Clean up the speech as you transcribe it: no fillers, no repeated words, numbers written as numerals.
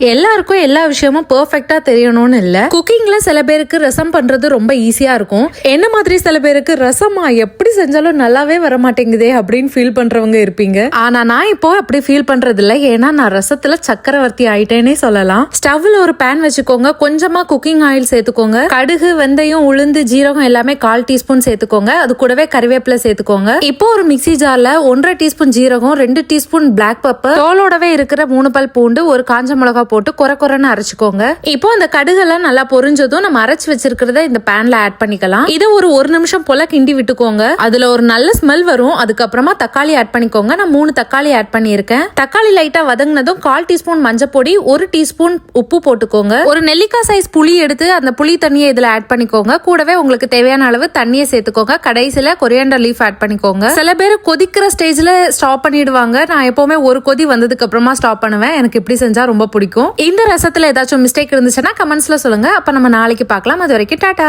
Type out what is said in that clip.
எல்லாருக்கும் எல்லா விஷயமும் பெர்ஃபெக்ட்டா தெரியணும்னு இல்ல. குக்கிங்ல சில பேருக்கு ரசம் பண்றது ரொம்ப ஈஸியா இருக்கும். என்ன மாதிரி சில பேருக்கு ரசமா எப்படி செஞ்சாலும் நல்லாவே வர மாட்டேங்குதே அப்படின்னு ஃபீல் பண்றவங்க இருப்பீங்க. ஆனா நான் இப்போ அப்படி ஃபீல் பண்றது இல்ல. ஏன்னா நான் ரசத்துல சக்கரவர்த்தி ஆயிட்டேனே சொல்லலாம். ஸ்டவ்ல ஒரு பேன் வச்சுக்கோங்க. கொஞ்சமா குக்கிங் ஆயில் சேர்த்துக்கோங்க. கடுகு, வெந்தயம், உளுந்து, ஜீரகம் எல்லாமே 1/4 டீஸ்பூன் சேர்த்துக்கோங்க. அது கூடவே கறிவேப்பிலை சேர்த்துக்கோங்க. இப்போ ஒரு மிக்ஸி ஜார்ல 1.5 டீஸ்பூன் ஜீரகம், 2 டீஸ்பூன் பிளாக் பெப்பர், தோலோடவே இருக்கிற 3 பல் பூண்டு, ஒரு காஞ்ச மிளகா போட்டு கொரன்னு அரைச்சுக்கோங்க. இப்போ அந்த கடுகெல்லாம் நல்லா பொரிஞ்சதும் நம்ம அரைச்சு வச்சிருக்கிறத இந்த பேன்ல ஆட் பண்ணிக்கலாம். இதை ஒரு நிமிஷம் போல கிண்டி விட்டுக்கோங்க. அதுல ஒரு நல்ல ஸ்மெல் வரும். அதுக்கப்புறமா தக்காளி ஆட் பண்ணிக்கோங்க. நான் 3 தக்காளி ஆட் பண்ணியிருக்கேன். தக்காளி லைட்டா வதங்கினதும் 1/4 டீஸ்பூன் மஞ்சள் பொடி, 1 டீஸ்பூன் உப்பு போட்டுக்கோங்க. ஒரு நெல்லிக்காய் சைஸ் புளி எடுத்து அந்த புளி தண்ணியை இதுல ஆட் பண்ணிக்கோங்க. கூடவே உங்களுக்கு தேவையான அளவு தண்ணியை சேர்த்துக்கோங்க. கடைசியில கொரியாண்டர் லீஃப் ஆட் பண்ணிக்கோங்க. சில பேர் கொதிக்கிற ஸ்டேஜ்ல ஸ்டாப் பண்ணிடுவாங்க. நான் எப்பவுமே ஒரு கொதி வந்ததுக்கு அப்புறமா ஸ்டாப் பண்ணுவேன். எனக்கு இப்படி செஞ்சா ரொம்ப பிடிக்கும். இந்த ரசத்துல ஏதாச்சும் மிஸ்டேக் இருந்துச்சுன்னா கமெண்ட்ஸ்ல சொல்லுங்க. அப்ப நம்ம நாளைக்கு பார்க்கலாம். அது வரைக்கும் டாடா.